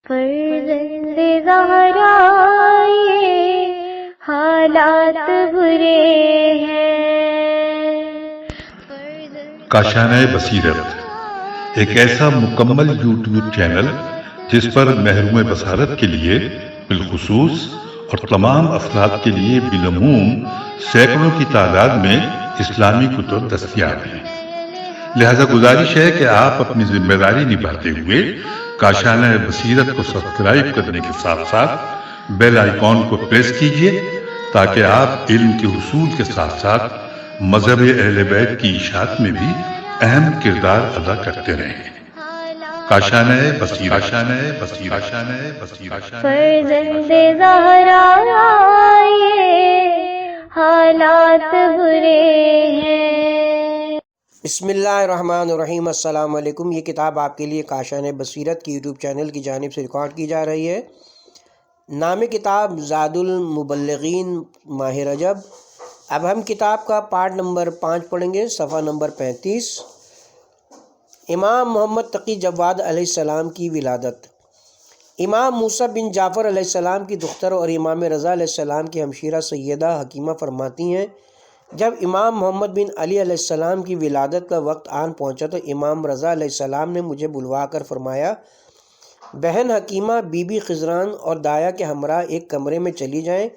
فرزند زہرا یہ حالات برے ہیں۔ کاشانہ بصیرت ایک ایسا مکمل یوٹیوب چینل جس پر محروم بصارت کے لیے بالخصوص اور تمام افراد کے لیے بالعموم سینکڑوں کی تعداد میں اسلامی کتب دستیاب ہیں۔ لہذا گزارش ہے کہ آپ اپنی ذمہ داری نبھاتے ہوئے کاشانہ بصیرت کو سبسکرائب کرنے کے ساتھ ساتھ بیل آئیکن کو پریس کیجیے تاکہ آپ علم کے حصول کے ساتھ ساتھ مذہب اہل بیت کی اشاعت میں بھی اہم کردار ادا کرتے رہیں۔ کاشانہ بصیرت۔ فرزند زہرا یہ حالات برے ہیں۔ بسم اللہ الرحمن الرحیم۔ السلام علیکم۔ یہ کتاب آپ کے لیے کاشانہ بصیرت کی یوٹیوب چینل کی جانب سے ریکارڈ کی جا رہی ہے۔ نام کتاب زاد المبلغین ماہ رجب۔ اب ہم کتاب کا پارٹ نمبر 5 پڑھیں گے، صفحہ نمبر 35۔ امام محمد تقی جواد علیہ السلام کی ولادت۔ امام موسیٰ بن جعفر علیہ السلام کی دختر اور امام رضا علیہ السلام کی ہمشیرہ سیدہ حکیمہ فرماتی ہیں، جب امام محمد بن علی علیہ السلام کی ولادت کا وقت آن پہنچا تو امام رضا علیہ السلام نے مجھے بلوا کر فرمایا، بہن حکیمہ بی بی خضران اور دایا کے ہمراہ ایک کمرے میں چلی جائیں۔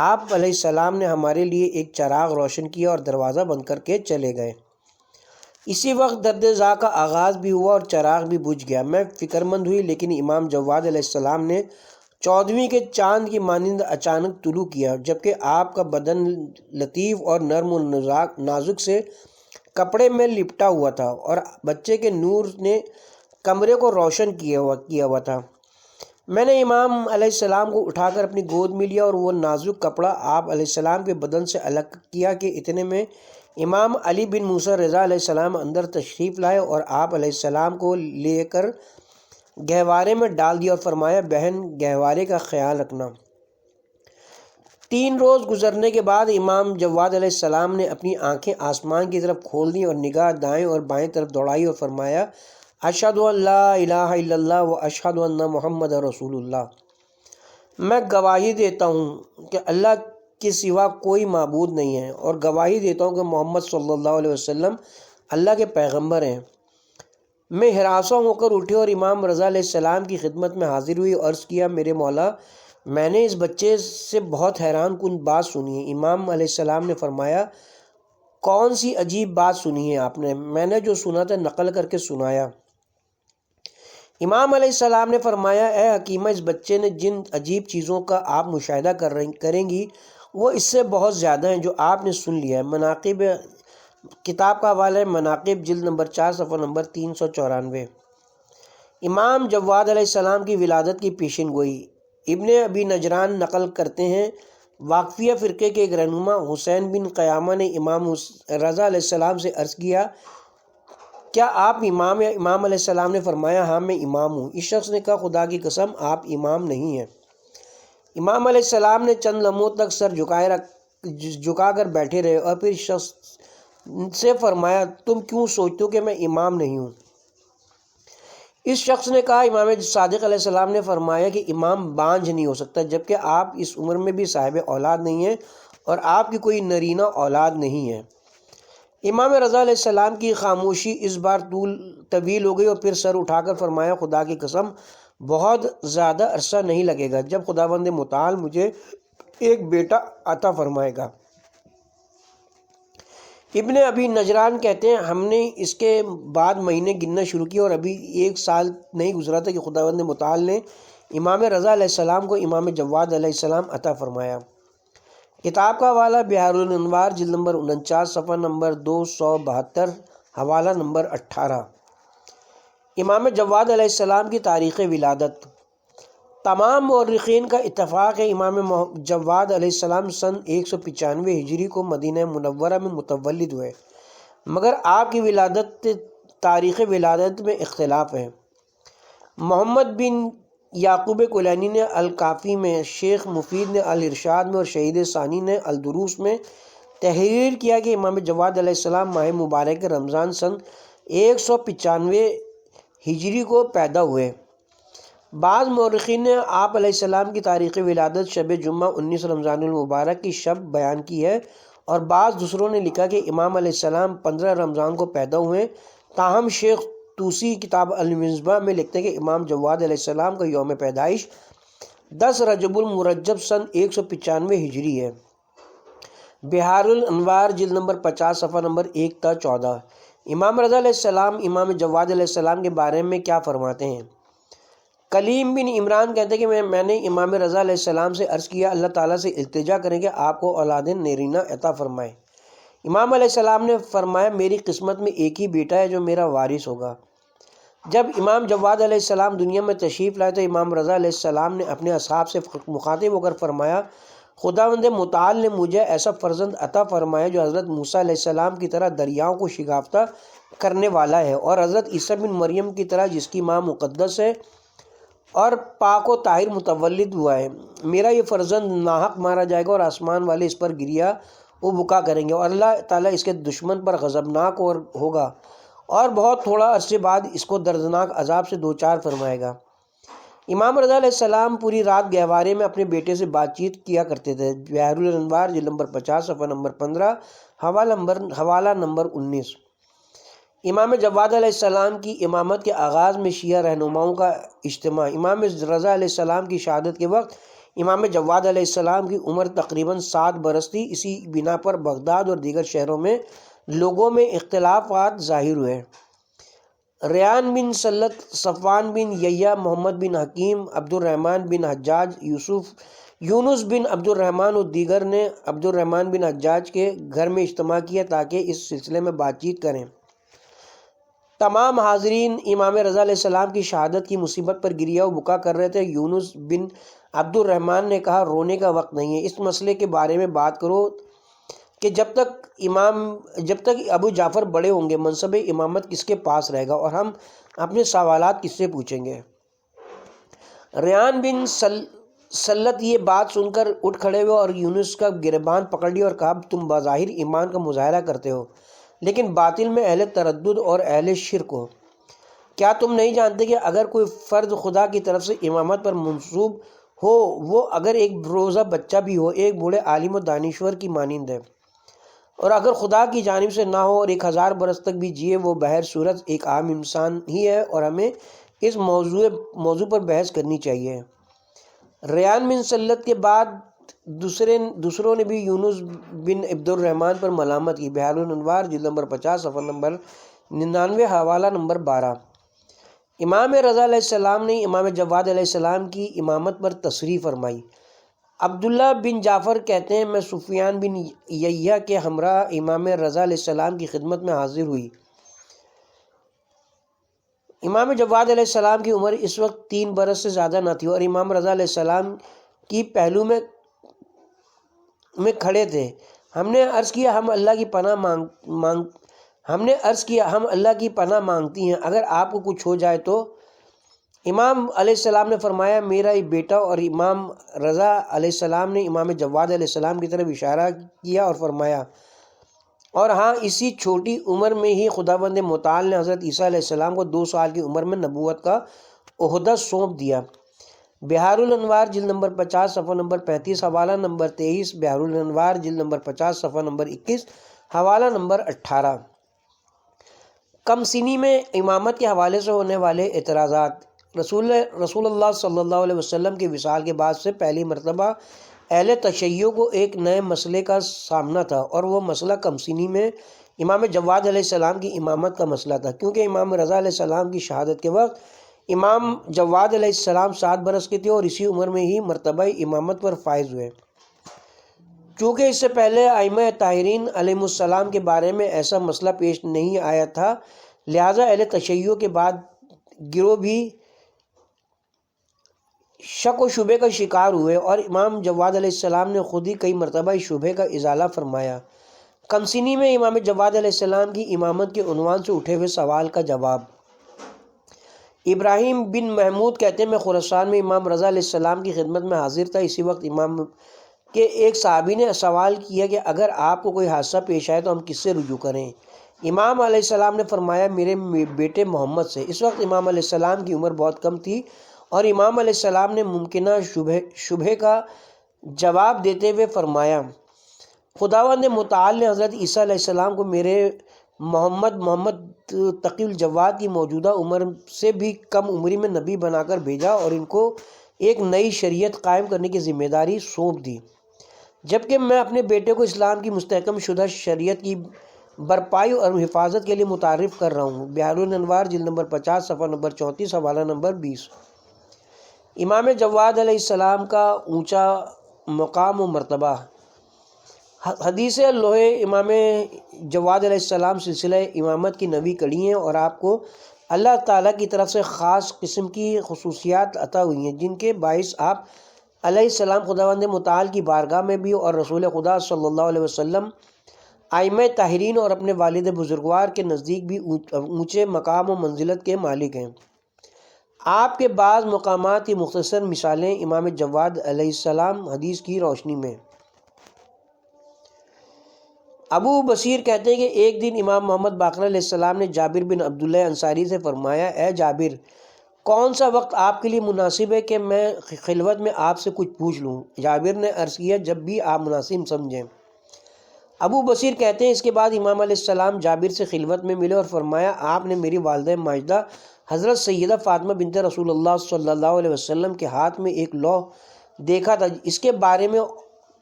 آپ علیہ السلام نے ہمارے لیے ایک چراغ روشن کیا اور دروازہ بند کر کے چلے گئے۔ اسی وقت درد ذا کا آغاز بھی ہوا اور چراغ بھی بجھ گیا۔ میں فکر مند ہوئی، لیکن امام جواد علیہ السلام نے 14ویں کے چاند کی مانند اچانک طلوع کیا، جبکہ آپ کا بدن لطیف اور نرم و نازک سے کپڑے میں لپٹا ہوا تھا اور بچے کے نور نے کمرے کو روشن کیا ہوا تھا۔ میں نے امام علیہ السلام کو اٹھا کر اپنی گود میں لیا اور وہ نازک کپڑا آپ علیہ السلام کے بدن سے الگ کیا کہ اتنے میں امام علی بن موسیٰ رضا علیہ السلام اندر تشریف لائے اور آپ علیہ السلام کو لے کر گہوارے میں ڈال دیا اور فرمایا، بہن گہوارے کا خیال رکھنا۔ 3 روز گزرنے کے بعد امام جواد علیہ السلام نے اپنی آنکھیں آسمان کی طرف کھول دیں اور نگاہ دائیں اور بائیں طرف دوڑائی اور فرمایا، اشہد ان لا الہ الا اللہ و اشہد ان محمد رسول اللہ۔ میں گواہی دیتا ہوں کہ اللہ کے سوا کوئی معبود نہیں ہے اور گواہی دیتا ہوں کہ محمد صلی اللہ علیہ وسلم اللہ کے پیغمبر ہیں۔ میں ہراساں ہو کر اٹھی اور امام رضا علیہ السلام کی خدمت میں حاضر ہوئی اور عرض کیا، میرے مولا، میں نے اس بچے سے بہت حیران کن بات سنی ہے۔ امام علیہ السلام نے فرمایا، کون سی عجیب بات سنی ہے آپ نے؟ میں نے جو سنا تھا نقل کر کے سنایا۔ امام علیہ السلام نے فرمایا، اے حکیمہ، اس بچے نے جن عجیب چیزوں کا آپ مشاہدہ کریں گی وہ اس سے بہت زیادہ ہیں جو آپ نے سن لیا ہے۔ مناقب کتاب کا حوالہ ہے مناقب جلد نمبر 4 صفحہ نمبر 394۔ امام جواد علیہ السلام کی ولادت کی پیشن گوئی۔ ابن ابی نجران نقل کرتے ہیں، واقفیہ فرقے کے ایک رہنما حسین بن قیامہ نے امام رضا علیہ السلام سے عرض کیا، کیا آپ امام ہیں؟ امام علیہ السلام نے فرمایا، ہاں میں امام ہوں۔ اس شخص نے کہا، خدا کی قسم آپ امام نہیں ہیں۔ امام علیہ السلام نے چند لمحوں تک سر جھکا کر بیٹھے رہے اور پھر شخص سے فرمایا، تم کیوں سوچتے ہو کہ میں امام نہیں ہوں؟ اس شخص نے کہا، امام صادق علیہ السلام نے فرمایا کہ امام بانجھ نہیں ہو سکتا، جبکہ آپ اس عمر میں بھی صاحب اولاد نہیں ہیں اور آپ کی کوئی نرینہ اولاد نہیں ہے۔ امام رضا علیہ السلام کی خاموشی اس بار طویل ہو گئی اور پھر سر اٹھا کر فرمایا، خدا کی قسم بہت زیادہ عرصہ نہیں لگے گا جب خداوند متعال مجھے ایک بیٹا عطا فرمائے گا۔ ابن ابی نجران کہتے ہیں، ہم نے اس کے بعد مہینے گننا شروع کیا اور ابھی 1 سال نہیں گزرا تھا کہ خداوند متعال نے امام رضا علیہ السلام کو امام جواد علیہ السلام عطا فرمایا۔ کتاب کا حوالہ بحار الانوار جلد نمبر 49 صفحہ نمبر 272، حوالہ نمبر 18۔ امام جواد علیہ السلام کی تاریخ ولادت۔ تمام مورخین کا اتفاق ہے امام جواد علیہ السلام سن 195 ہجری کو مدینہ منورہ میں متولد ہوئے، مگر آپ کی تاریخ ولادت میں اختلاف ہے۔ محمد بن یعقوب کلینی نے الکافی میں، شیخ مفید نے الارشاد میں اور شہید ثانی نے الدروس میں تحریر کیا کہ امام جواد علیہ السلام ماہ مبارک رمضان سن 195 ہجری کو پیدا ہوئے۔ بعض مورخین نے آپ علیہ السلام کی تاریخ ولادت شب جمعہ 19 رمضان المبارک کی شب بیان کی ہے، اور بعض دوسروں نے لکھا کہ امام علیہ السلام 15 رمضان کو پیدا ہوئے۔ تاہم شیخ طوسی کتاب المصباح میں لکھتے ہیں کہ امام جواد علیہ السلام کا یوم پیدائش 10 رجب المرجب سن 195 ہجری ہے۔ بہار الانوار جلد نمبر 50 صفحہ نمبر 1 تا 14۔ امام رضا علیہ السلام امام جواد علیہ السلام کے بارے میں کیا فرماتے ہیں؟ کلیم بن عمران کہتے ہیں کہ میں نے امام رضا علیہ السلام سے عرض کیا، اللہ تعالیٰ سے التجا کریں کہ آپ کو اولاد نیرینہ عطا فرمائے۔ امام علیہ السلام نے فرمایا، میری قسمت میں ایک ہی بیٹا ہے جو میرا وارث ہوگا۔ جب امام جواد علیہ السلام دنیا میں تشریف لائے تو امام رضا علیہ السلام نے اپنے اصحاب سے مخاطب ہو کر فرمایا، خداوند متعال نے مجھے ایسا فرزند عطا فرمایا جو حضرت موسیٰ علیہ السلام کی طرح دریاؤں کو شگافتہ کرنے والا ہے، اور حضرت عیسیٰ بن مریم کی طرح جس کی ماں مقدس ہے اور پاک و طاہر متولد ہوا ہے۔ میرا یہ فرزند ناحق مارا جائے گا اور آسمان والے اس پر گریا و بکا کریں گے، اور اللہ تعالیٰ اس کے دشمن پر غضبناک اور ہوگا، اور بہت تھوڑا عرصے بعد اس کو دردناک عذاب سے دوچار فرمائے گا۔ امام رضا علیہ السلام پوری رات گہوارے میں اپنے بیٹے سے بات چیت کیا کرتے تھے۔ بہار الانوار جلد نمبر 50 صفحہ نمبر 15 حوالہ نمبر 19۔ امام جواد علیہ السلام کی امامت کے آغاز میں شیعہ رہنماؤں کا اجتماع۔ امام رضا علیہ السلام کی شہادت کے وقت امام جواد علیہ السلام کی عمر تقریباً 7 برس تھی۔ اسی بنا پر بغداد اور دیگر شہروں میں لوگوں میں اختلافات ظاہر ہوئے۔ ریان بن سلت، صفوان بن یحییٰ، محمد بن حکیم، عبد الرحمن بن حجاج، یونس بن عبد الرحمن اور دیگر نے عبد الرحمن بن حجاج کے گھر میں اجتماع کیا تاکہ اس سلسلے میں بات چیت کریں۔ تمام حاضرین امام رضا علیہ السلام کی شہادت کی مصیبت پر گریہ و بکا کر رہے تھے۔ یونس بن عبد الرحمن نے کہا، رونے کا وقت نہیں ہے، اس مسئلے کے بارے میں بات کرو کہ جب تک ابو جعفر بڑے ہوں گے منصب امامت کس کے پاس رہے گا، اور ہم اپنے سوالات کس سے پوچھیں گے۔ ریان بن سلت یہ بات سن کر اٹھ کھڑے ہوئے اور یونس کا گریبان پکڑ لیا اور کہا، تم بظاہر ایمان کا مظاہرہ کرتے ہو لیکن باطل میں اہل تردد اور اہل شرک ہو۔ کیا تم نہیں جانتے کہ اگر کوئی فرد خدا کی طرف سے امامت پر منصوب ہو، وہ اگر ایک روزہ بچہ بھی ہو، ایک بوڑھے عالم و دانشور کی مانند ہے، اور اگر خدا کی جانب سے نہ ہو اور 1000 برس تک بھی جیے، وہ بہر صورت ایک عام انسان ہی ہے، اور ہمیں اس موضوع پر بحث کرنی چاہیے۔ ریان بن سلت کے بعد دوسروں نے بھی یونس بن عبد الرحمن پر ملامت کی۔ بہار الانوار جلد نمبر 50 صفحہ نمبر 99 حوالہ نمبر 12۔ امام رضا علیہ السلام نے امام جواد علیہ السلام کی امامت پر تصریح فرمائی۔ عبداللہ بن جعفر کہتے ہیں، میں سفیان بن یحییٰ کے ہمراہ امام رضا علیہ السلام کی خدمت میں حاضر ہوئی۔ امام جواد علیہ السلام کی عمر اس وقت 3 برس سے زیادہ نہ تھی، اور امام رضا علیہ السلام کی پہلو میں کھڑے تھے۔ ہم نے عرض کیا، ہم اللہ کی پناہ مانگتی ہیں، اگر آپ کو کچھ ہو جائے تو؟ امام علیہ السلام نے فرمایا، میرا یہ بیٹا، اور امام رضا علیہ السلام نے امام جواد علیہ السلام کی طرف اشارہ کیا اور فرمایا، اور ہاں، اسی چھوٹی عمر میں ہی خداوند متعال نے حضرت عیسیٰ علیہ السلام کو 2 سال کی عمر میں نبوت کا عہدہ سونپ دیا۔ بہار الانوار جلد نمبر 50 صفحہ نمبر 35 حوالہ نمبر 23، بہار الانوار جلد نمبر 50 صفحہ نمبر 21 حوالہ نمبر 18۔ کم سنی میں امامت کے حوالے سے ہونے والے اعتراضات۔ رسول اللہ صلی اللہ علیہ وسلم کے وصال کے بعد سے پہلی مرتبہ اہل تشیع کو ایک نئے مسئلے کا سامنا تھا، اور وہ مسئلہ کم سنی میں امام جواد علیہ السلام کی امامت کا مسئلہ تھا، کیونکہ امام رضا علیہ السلام کی شہادت کے وقت امام جواد علیہ السلام 7 برس کے تھے، اور اسی عمر میں ہی مرتبہ امامت پر فائز ہوئے۔ چونکہ اس سے پہلے ائمہ طاہرین علیہم السلام کے بارے میں ایسا مسئلہ پیش نہیں آیا تھا، لہٰذا اہل تشیع کے بعد گروہ بھی شک و شبے کا شکار ہوئے، اور امام جواد علیہ السلام نے خود ہی کئی مرتبہ اس شبے کا ازالہ فرمایا۔ کم سنی میں امام جواد علیہ السلام کی امامت کے عنوان سے اٹھے ہوئے سوال کا جواب۔ ابراہیم بن محمود کہتے ہیں، میں خراسان میں امام رضا علیہ السلام کی خدمت میں حاضر تھا۔ اسی وقت امام کے ایک صحابی نے سوال کیا کہ اگر آپ کو کوئی حادثہ پیش آئے تو ہم کس سے رجوع کریں؟ امام علیہ السلام نے فرمایا، میرے بیٹے محمد سے۔ اس وقت امام علیہ السلام کی عمر بہت کم تھی، اور امام علیہ السلام نے ممکنہ شبہ کا جواب دیتے ہوئے فرمایا، خداوند متعال نے حضرت عیسیٰ علیہ السلام کو میرے محمد تقی الجواد کی موجودہ عمر سے بھی کم عمری میں نبی بنا کر بھیجا اور ان کو ایک نئی شریعت قائم کرنے کی ذمہ داری سونپ دی، جبکہ میں اپنے بیٹے کو اسلام کی مستحکم شدہ شریعت کی برپائی اور حفاظت کے لیے متعارف کر رہا ہوں۔ بحار الانوار جلد نمبر 50 صفحہ نمبر 34 حوالہ نمبر 20۔ امام جواد علیہ السلام کا اونچا مقام و مرتبہ۔ حدیث لوح امام جواد علیہ السلام سلسلہ امامت کی نویں کڑی ہیں اور آپ کو اللہ تعالیٰ کی طرف سے خاص قسم کی خصوصیات عطا ہوئی ہیں، جن کے باعث آپ علیہ السلام خداوند متعال کی بارگاہ میں بھی اور رسول خدا صلی اللہ علیہ وسلم ائمہ طاہرین اور اپنے والد بزرگوار کے نزدیک بھی اونچے مقام و منزلت کے مالک ہیں۔ آپ کے بعض مقامات کی مختصر مثالیں امام جواد علیہ السلام حدیث کی روشنی میں۔ ابو بصیر کہتے ہیں کہ ایک دن امام محمد باقر علیہ السلام نے جابر بن عبداللہ انصاری سے فرمایا، اے جابر، کون سا وقت آپ کے لیے مناسب ہے کہ میں خلوت میں آپ سے کچھ پوچھ لوں؟ جابر نے عرض کیا، جب بھی آپ مناسب سمجھیں۔ ابو بصیر کہتے ہیں اس کے بعد امام علیہ السلام جابر سے خلوت میں ملے اور فرمایا، آپ نے میری والدہ ماجدہ حضرت سیدہ فاطمہ بنت رسول اللہ صلی اللہ علیہ وسلم کے ہاتھ میں ایک لوح دیکھا تھا، اس کے بارے میں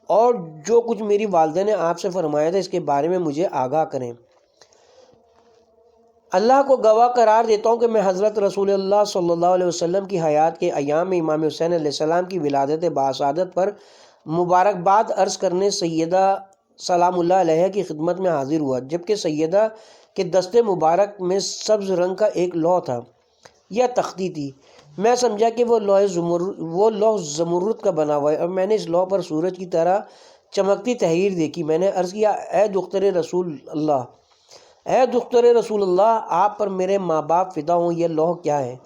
اور جو کچھ میری والدہ نے آپ سے فرمایا تھا اس کے بارے میں مجھے آگاہ کریں۔ اللہ کو گواہ قرار دیتا ہوں کہ میں حضرت رسول اللہ صلی اللہ علیہ وسلم کی حیات کے ایام میں امام حسین علیہ السلام کی ولادت باسعادت پر مبارکباد عرض کرنے سیدہ سلام اللہ علیہ کی خدمت میں حاضر ہوا، جبکہ سیدہ کے دستے مبارک میں سبز رنگ کا ایک لوح تھا یا تختی تھی۔ میں سمجھا کہ وہ لوح زمرد کا بنا ہوا ہے اور میں نے اس لوح پر سورج کی طرح چمکتی تحریر دیکھی۔ میں نے عرض کیا، اے دختر رسول اللہ، آپ پر میرے ماں باپ فدا ہوں، یہ لوح کیا ہے؟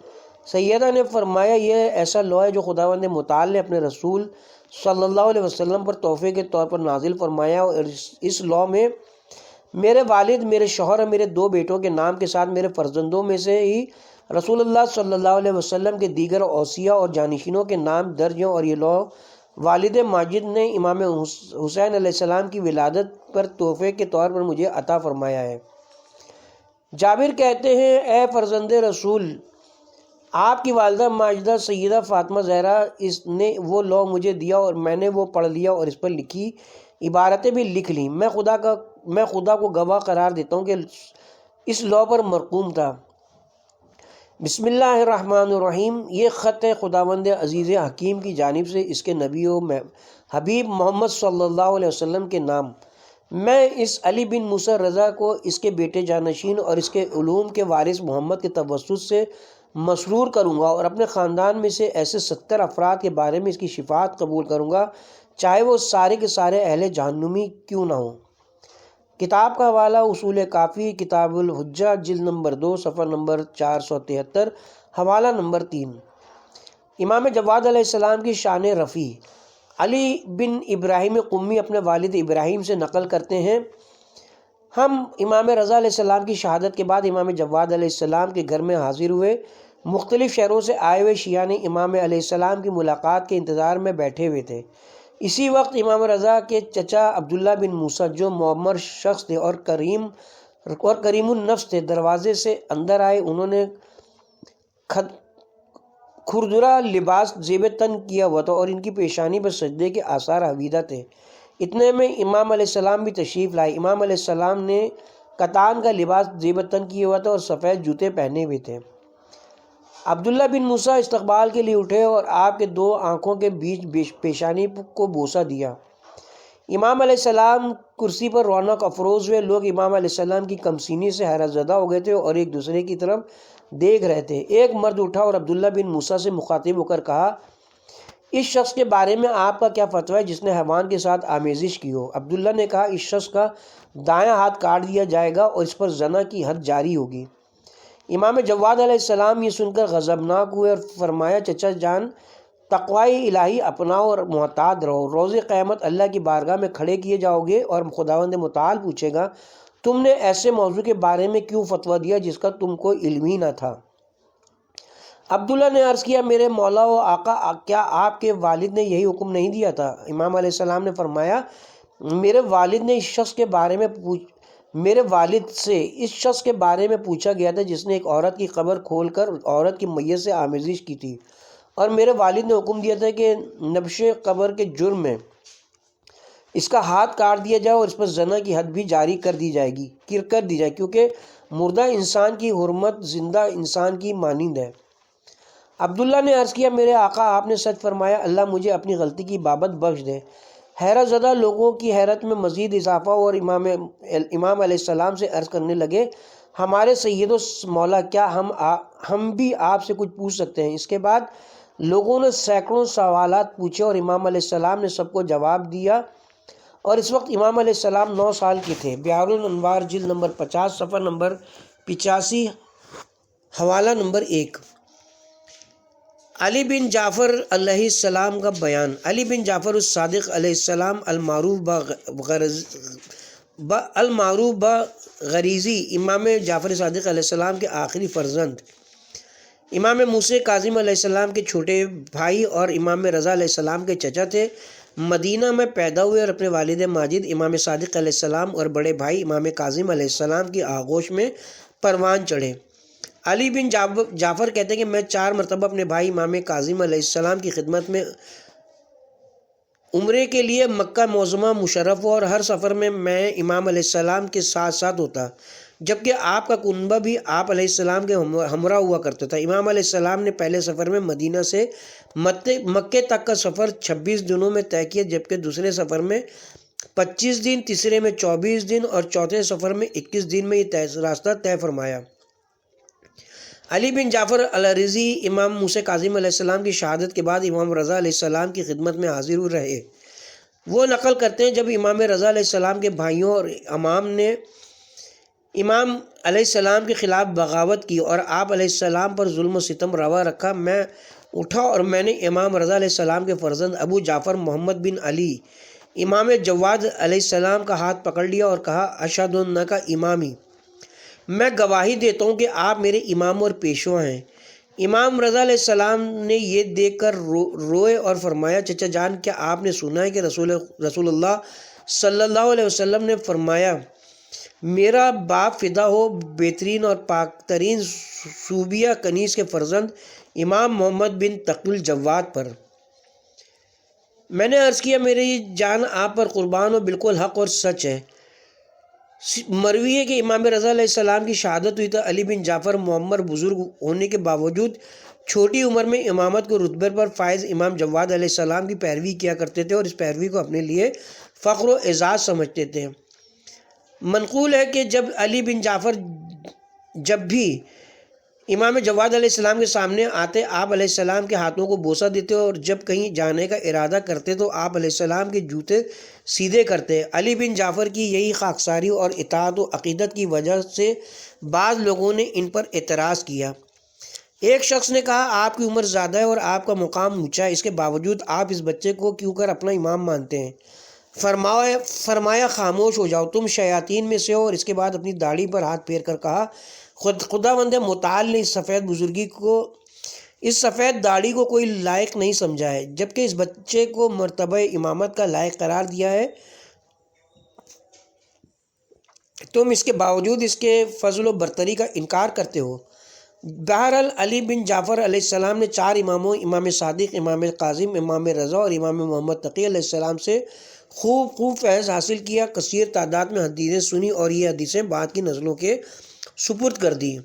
سیدہ نے فرمایا، یہ ایسا لوح ہے جو خداوند متعال نے اپنے رسول صلی اللہ علیہ وسلم پر تحفے کے طور پر نازل فرمایا، اور اس لوح میں میرے والد، میرے شوہر اور میرے 2 بیٹوں کے نام کے ساتھ میرے فرزندوں میں سے ہی رسول اللہ صلی اللہ علیہ وسلم کے دیگر اوصیاء اور جانشینوں کے نام درج ہیں، اور یہ لوح والد ماجد نے امام حسین علیہ السلام کی ولادت پر تحفے کے طور پر مجھے عطا فرمایا ہے۔ جابر کہتے ہیں، اے فرزند رسول، آپ کی والدہ ماجدہ سیدہ فاطمہ زہرا نے وہ لوح مجھے دیا اور میں نے وہ پڑھ لیا اور اس پر لکھی عبارتیں بھی لکھ لیں۔ میں خدا کو گواہ قرار دیتا ہوں کہ اس لوح پر مرقوم تھا، بسم اللہ الرحمن الرحیم، یہ خط ہے خداوند عزیز حکیم کی جانب سے اس کے نبی و حبیب محمد صلی اللہ علیہ وسلم کے نام۔ میں اس علی بن موسیٰ رضا کو اس کے بیٹے جانشین اور اس کے علوم کے وارث محمد کے توسط سے مسرور کروں گا اور اپنے خاندان میں سے ایسے 70 افراد کے بارے میں اس کی شفاعت قبول کروں گا، چاہے وہ سارے کے سارے اہل جہنمی کیوں نہ ہوں۔ کتاب کا حوالہ اصول کافی، کتاب الحجہ جلد نمبر 2 صفحہ نمبر 473 حوالہ نمبر 3۔ امام جواد علیہ السلام کی شان رفیع۔ علی بن ابراہیم قمی اپنے والد ابراہیم سے نقل کرتے ہیں، ہم امام رضا علیہ السلام کی شہادت کے بعد امام جواد علیہ السلام کے گھر میں حاضر ہوئے۔ مختلف شہروں سے آئے ہوئے شیعہ نے امام علیہ السلام کی ملاقات کے انتظار میں بیٹھے ہوئے تھے۔ اسی وقت امام رضا کے چچا عبداللہ بن موسیٰ، جو معمر شخص تھے اور کریم النفس تھے، دروازے سے اندر آئے۔ انہوں نے کھردرا لباس زیب تن کیا ہوا تھا اور ان کی پیشانی پر سجدے کے آثار حویدہ تھے۔ اتنے میں امام علیہ السلام بھی تشریف لائے۔ امام علیہ السلام نے کتان کا لباس زیب تن کیا ہوا تھا اور سفید جوتے پہنے ہوئے تھے۔ عبداللہ بن موسیٰ استقبال کے لیے اٹھے اور آپ کے 2 آنکھوں کے بیچ پیشانی کو بوسہ دیا۔ امام علیہ السلام کرسی پر رونق افروز ہوئے۔ لوگ امام علیہ السلام کی کمسینی سے حیرت زدہ ہو گئے تھے اور ایک دوسرے کی طرف دیکھ رہے تھے۔ ایک مرد اٹھا اور عبداللہ بن موسیٰ سے مخاطب ہو کر کہا، اس شخص کے بارے میں آپ کا کیا فتویٰ ہے جس نے حیوان کے ساتھ آمیزش کی ہو؟ عبداللہ نے کہا، اس شخص کا دایاں ہاتھ کاٹ دیا جائے گا اور اس پر زنا کی حد جاری ہوگی۔ امام جواد علیہ السلام یہ سن کر غضبناک ہوئے اور فرمایا، چچا جان، تقوی الہی اپناؤ اور محتاط رہو، روز قیامت اللہ کی بارگاہ میں کھڑے کیے جاؤ گے اور خداوند متعال پوچھے گا، تم نے ایسے موضوع کے بارے میں کیوں فتویٰ دیا جس کا تم کو علم ہی نہ تھا؟ عبداللہ نے عرض کیا میرے مولا و آقا کیا آپ کے والد نے یہی حکم نہیں دیا تھا؟ امام علیہ السلام نے فرمایا میرے والد سے اس شخص کے بارے میں پوچھا گیا تھا جس نے ایک عورت کی قبر کھول کر عورت کی میت سے آمیزش کی تھی، اور میرے والد نے حکم دیا تھا کہ نبش قبر کے جرم میں اس کا ہاتھ کاٹ دیا جائے اور اس پر زنا کی حد بھی جاری کر دی جائے کیونکہ مردہ انسان کی حرمت زندہ انسان کی مانند ہے۔ عبداللہ نے عرض کیا میرے آقا آپ نے سچ فرمایا، اللہ مجھے اپنی غلطی کی بابت بخش دے۔ حیرت زدہ لوگوں کی حیرت میں مزید اضافہ اور امام علیہ السلام سے عرض کرنے لگے ہمارے سید و مولا کیا ہم بھی آپ سے کچھ پوچھ سکتے ہیں؟ اس کے بعد لوگوں نے سینکڑوں سوالات پوچھے اور امام علیہ السلام نے سب کو جواب دیا، اور اس وقت امام علیہ السلام 9 سال کے تھے۔ بحار الانوار جلد نمبر 50 صفحہ نمبر 85 حوالہ نمبر 1۔ علی بن جعفر علیہ السلام کا بیان۔ علی بن جعفر الصادق علیہ السلام المعروف بغریزی امام جعفر صادق علیہ السلام کے آخری فرزند، امام موسیٰ کاظم علیہ السلام کے چھوٹے بھائی اور امام رضا علیہ السلام کے چچا تھے۔ مدینہ میں پیدا ہوئے اور اپنے والد ماجد امام صادق علیہ السلام اور بڑے بھائی امام کاظم علیہ السلام کی آغوش میں پروان چڑھے۔ علی بن جعفر کہتے ہیں کہ میں 4 مرتبہ اپنے بھائی امام کاظم علیہ السلام کی خدمت میں عمرے کے لیے مکہ معظمہ مشرف ہوا، اور ہر سفر میں امام علیہ السلام کے ساتھ ہوتا، جبکہ آپ کا کنبہ بھی آپ علیہ السلام کے ہمراہ ہوا کرتا تھا۔ امام علیہ السلام نے پہلے سفر میں مدینہ سے مکے تک کا سفر 26 دنوں میں طے کیا، جبکہ دوسرے سفر میں 25 دن، تیسرے میں 24 دن اور چوتھے سفر میں 21 دن میں یہ راستہ طے فرمایا۔ علی بن جعفر الرضی امام موسیٰ کاظم علیہ السلام کی شہادت کے بعد امام رضا علیہ السلام کی خدمت میں حاضر رہے۔ وہ نقل کرتے ہیں جب امام رضا علیہ السلام کے بھائیوں اور امام نے امام علیہ السلام کے خلاف بغاوت کی اور آپ علیہ السلام پر ظلم و ستم روا رکھا، میں اٹھا اور میں نے امام رضا علیہ السلام کے فرزند ابو جعفر محمد بن علی امام جواد علیہ السلام کا ہاتھ پکڑ لیا اور کہا اشہد انک امامی، میں گواہی دیتا ہوں کہ آپ میرے امام اور پیشوا ہیں۔ امام رضا علیہ السلام نے یہ دیکھ کر روئے اور فرمایا چچا جان کیا آپ نے سنا ہے کہ رسول اللہ صلی اللہ علیہ وسلم نے فرمایا میرا باپ فدا ہو بہترین اور پاک ترین صوبیہ کنیز کے فرزند امام محمد بن تقی الجواد پر۔ میں نے عرض کیا میری جان آپ پر قربان ہو، بالکل حق اور سچ ہے۔ مروی ہے کہ امام رضا علیہ السلام کی شہادت ہوئی تھا۔ علی بن جعفر معمر بزرگ ہونے کے باوجود چھوٹی عمر میں امامت کو رتبے پر فائز امام جواد علیہ السلام کی پیروی کیا کرتے تھے اور اس پیروی کو اپنے لیے فخر و اعزاز سمجھتے تھے۔ منقول ہے کہ جب علی بن جعفر جب بھی امام جواد علیہ السلام کے سامنے آتے آپ علیہ السلام کے ہاتھوں کو بوسہ دیتے اور جب کہیں جانے کا ارادہ کرتے تو آپ علیہ السلام کے جوتے سیدھے کرتے۔ علی بن جعفر کی یہی خاکساری اور اطاعت و عقیدت کی وجہ سے بعض لوگوں نے ان پر اعتراض کیا۔ ایک شخص نے کہا آپ کی عمر زیادہ ہے اور آپ کا مقام اونچا ہے، اس کے باوجود آپ اس بچے کو کیوں کر اپنا امام مانتے ہیں؟ فرمایا خاموش ہو جاؤ، تم شیاطین میں سے ہو، اور اس کے بعد اپنی داڑھی پر ہاتھ پھیر کر کہا خداوند متعال نے اس سفید داڑھی کو کوئی لائق نہیں سمجھا ہے، جبکہ اس بچے کو مرتبہ امامت کا لائق قرار دیا ہے، تم اس کے باوجود اس کے فضل و برتری کا انکار کرتے ہو۔ بہرحال علی بن جعفر علیہ السلام نے 4 اماموں امام صادق، امام کاظم، امام رضا اور امام محمد تقی علیہ السلام سے خوب فیض حاصل کیا، کثیر تعداد میں حدیثیں سنی اور یہ حدیثیں بعد کی نسلوں کے سپرد کر دی۔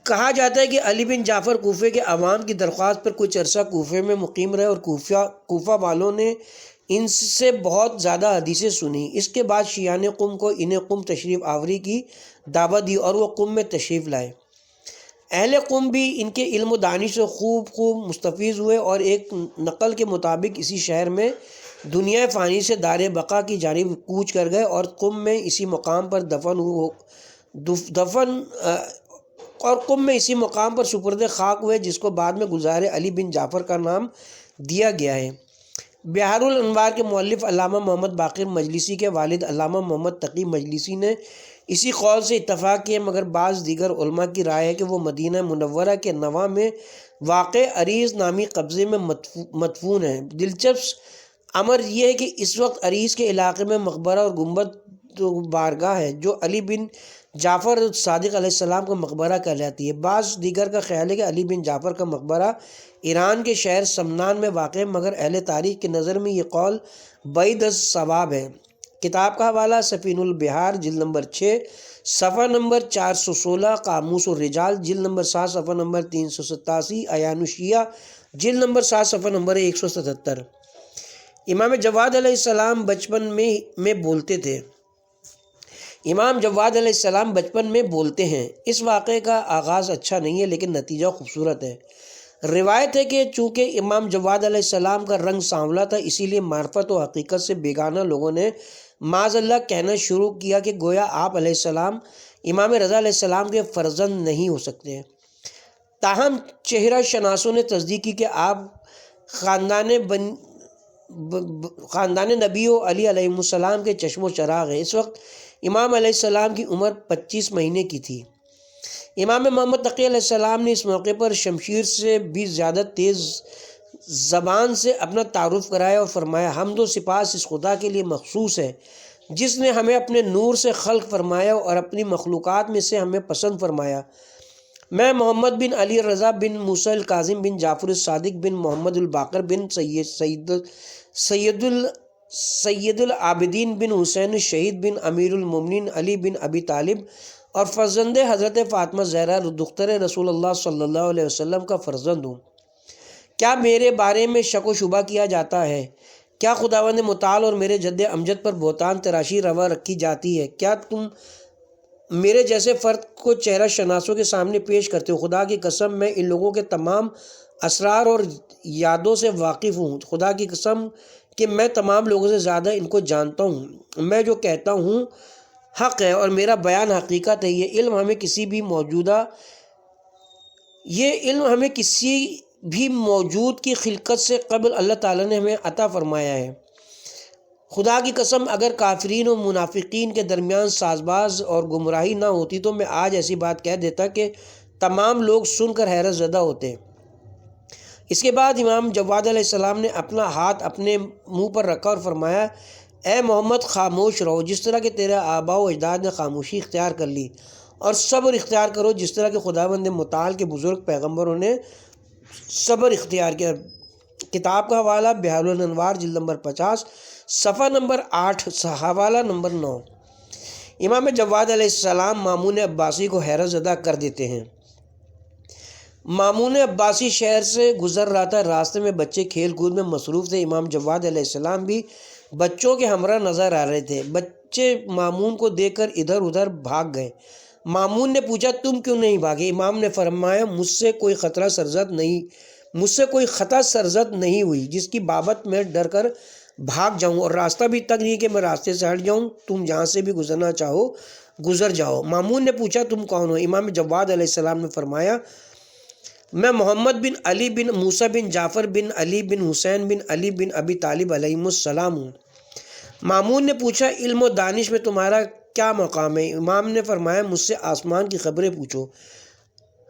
کہا جاتا ہے کہ علی بن جعفر کوفے کے عوام کی درخواست پر کچھ عرصہ کوفے میں مقیم رہے اور کوفہ والوں نے ان سے بہت زیادہ حدیثیں سنی۔ اس کے بعد شیعان قم کو انہیں قم تشریف آوری کی دعوت دی اور وہ قم میں تشریف لائے۔ اہل قم بھی ان کے علم و دانش سے خوب مستفیض ہوئے اور ایک نقل کے مطابق اسی شہر میں دنیا فانی سے دار بقا کی جانب کوچ کر گئے اور قم میں اسی مقام پر سپرد خاک ہوئے، جس کو بعد میں گلزار علی بن جعفر کا نام دیا گیا ہے۔ بحار الانوار کے مؤلف علامہ محمد باقر مجلسی کے والد علامہ محمد تقی مجلسی نے اسی قول سے اتفاق کیا، مگر بعض دیگر علماء کی رائے ہے کہ وہ مدینہ منورہ کے نواں میں واقع عریض نامی قبضے میں مدفون ہے۔ دلچسپ امر یہ ہے کہ اس وقت عریض کے علاقے میں مقبرہ اور گنبد بارگاہ ہے جو علی بن جعفر صادق علیہ السلام کا مقبرہ کہلاتی ہے۔ بعض دیگر کا خیال ہے کہ علی بن جعفر کا مقبرہ ایران کے شہر سمنان میں واقع ہے، مگر اہل تاریخ کی نظر میں یہ قول بعید از صواب ہے۔ کتاب کا حوالہ سفین البحار جلد نمبر 6 صفحہ نمبر 416، قاموس الرجال جلد نمبر 7 صفحہ نمبر 387، عیان الشیعہ جلد نمبر 7 صفحہ نمبر 177۔ امام جواد علیہ السلام بچپن میں بولتے تھے۔ امام جواد علیہ السلام بچپن میں بولتے ہیں۔ اس واقعے کا آغاز اچھا نہیں ہے لیکن نتیجہ خوبصورت ہے۔ روایت ہے کہ چونکہ امام جواد علیہ السلام کا رنگ سانولا تھا، اسی لیے معرفت و حقیقت سے بیگانہ لوگوں نے معاذ اللہ کہنا شروع کیا کہ گویا آپ علیہ السلام امام رضا علیہ السلام کے فرزند نہیں ہو سکتے۔ تاہم چہرہ شناسوں نے تصدیق کی کہ آپ خاندان نبی و علی علیہ السلام کے چشم و چراغ ہیں۔ اس وقت امام علیہ السلام کی عمر 25 مہینے کی تھی۔ امام محمد تقی علیہ السلام نے اس موقع پر شمشیر سے بھی زیادہ تیز زبان سے اپنا تعارف کرایا اور فرمایا، حمد و سپاس اس خدا کے لیے مخصوص ہے جس نے ہمیں اپنے نور سے خلق فرمایا اور اپنی مخلوقات میں سے ہمیں پسند فرمایا۔ میں محمد بن علی رضا بن موسیٰ الکاظم بن جعفر الصادق بن محمد الباقر بن سید العابدین بن حسین الشہید بن امیر المومنین علی بن ابی طالب اور فرزند حضرت فاطمہ زہرا دختر رسول اللہ صلی اللہ علیہ وسلم کا فرزند ہوں۔ کیا میرے بارے میں شک و شبہ کیا جاتا ہے؟ کیا خداوند متعال اور میرے جد امجد پر بہتان تراشی روا رکھی جاتی ہے؟ کیا تم میرے جیسے فرد کو چہرہ شناسوں کے سامنے پیش کرتے ہو؟ خدا کی قسم میں ان لوگوں کے تمام اسرار اور یادوں سے واقف ہوں۔ خدا کی قسم کہ میں تمام لوگوں سے زیادہ ان کو جانتا ہوں۔ میں جو کہتا ہوں حق ہے اور میرا بیان حقیقت ہے۔ یہ علم ہمیں کسی بھی موجود کی خلقت سے قبل اللہ تعالیٰ نے ہمیں عطا فرمایا ہے۔ خدا کی قسم اگر کافرین و منافقین کے درمیان سازباز اور گمراہی نہ ہوتی تو میں آج ایسی بات کہہ دیتا کہ تمام لوگ سن کر حیرت زدہ ہوتے۔ اس کے بعد امام جواد علیہ السلام نے اپنا ہاتھ اپنے منہ پر رکھا اور فرمایا، اے محمد خاموش رہو جس طرح کہ تیرے آباء و اجداد نے خاموشی اختیار کر لی، اور صبر اختیار کرو جس طرح کہ خداوند متعال کے بزرگ پیغمبروں نے صبر اختیار کیا۔ کتاب کا حوالہ بحار الانوار جلد نمبر 50 صفحہ نمبر 8 حوالہ نمبر 9۔ امام جواد علیہ السلام مامون عباسی کو حیرت زدہ کر دیتے ہیں۔ مامون عباسی شہر سے گزر رہا تھا، راستے میں بچے کھیل کود میں مصروف تھے۔ امام جواد علیہ السلام بھی بچوں کے ہمراہ نظر آ رہے تھے۔ بچے مامون کو دیکھ کر ادھر ادھر بھاگ گئے۔ مامون نے پوچھا، تم کیوں نہیں بھاگے؟ امام نے فرمایا، مجھ سے کوئی خطا سرزد نہیں ہوئی جس کی بابت میں ڈر کر بھاگ جاؤں، اور راستہ بھی تک نہیں کہ میں راستے سے ہٹ جاؤں۔ تم جہاں سے بھی گزرنا چاہو گزر جاؤ۔ مامون نے پوچھا، تم کون ہو؟ امام جواد علیہ السلام نے فرمایا، میں محمد بن علی بن موسیٰ بن جعفر بن علی بن حسین بن علی بن ابی طالب علیہ السلام ہوں۔ مامون نے پوچھا، علم و دانش میں تمہارا کیا مقام ہے؟ امام نے فرمایا، مجھ سے آسمان کی خبریں پوچھو۔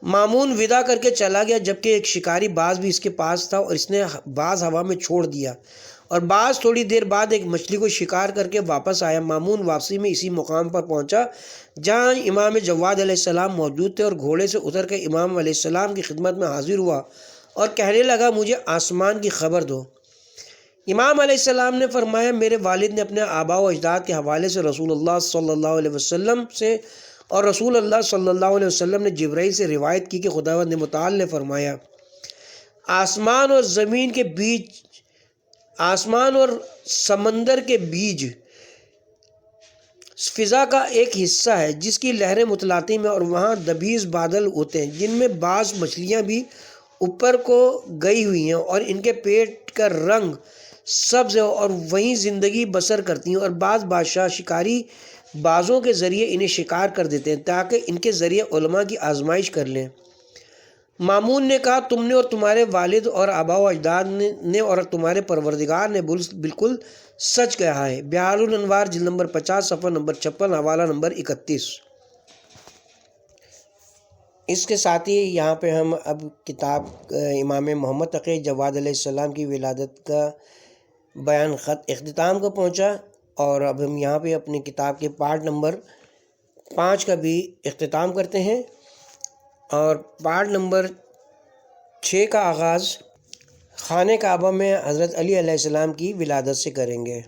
مامون ودا کر کے چلا گیا، جبکہ ایک شکاری باز بھی اس کے پاس تھا، اور اس نے باز ہوا میں چھوڑ دیا، اور باز تھوڑی دیر بعد ایک مچھلی کو شکار کر کے واپس آیا۔ مامون واپسی میں اسی مقام پر پہنچا جہاں امام جواد علیہ السلام موجود تھے، اور گھوڑے سے اتر کے امام علیہ السلام کی خدمت میں حاضر ہوا اور کہنے لگا، مجھے آسمان کی خبر دو۔ امام علیہ السلام نے فرمایا، میرے والد نے اپنے آباء و اجداد کے حوالے سے رسول اللہ صلی اللہ علیہ وسلم سے، اور رسول اللہ صلی اللہ علیہ وسلم نے جبرائیل سے روایت کی کہ خداوند متعال نے فرمایا، آسمان اور زمین کے بیچ، آسمان اور سمندر کے بیچ فضا کا ایک حصہ ہے جس کی لہریں متلاطم ہیں، اور وہاں دبیز بادل ہوتے ہیں جن میں بعض مچھلیاں بھی اوپر کو گئی ہوئی ہیں، اور ان کے پیٹ کا رنگ سبز ہے، اور وہیں زندگی بسر کرتی ہیں، اور بعض بادشاہ شکاری بازوں کے ذریعے انہیں شکار کر دیتے ہیں تاکہ ان کے ذریعے علماء کی آزمائش کر لیں۔ مامون نے کہا تم نے اور تمہارے والد اور آبا و اجداد نے اور تمہارے پروردگار نے بالکل سچ کہا ہے۔ بحار الانوار جلد نمبر 50 صفحہ نمبر 56 حوالہ نمبر 31۔ اس کے ساتھ ہی یہاں پہ ہم اب کتاب امام محمد تقی جواد علیہ السلام کی ولادت کا بیان خط اختتام کو پہنچا، اور اب ہم یہاں پہ اپنی کتاب کے پارٹ نمبر 5 کا بھی اختتام کرتے ہیں، اور پارٹ نمبر 6 کا آغاز خانہ کعبہ میں حضرت علی علیہ السلام کی ولادت سے کریں گے۔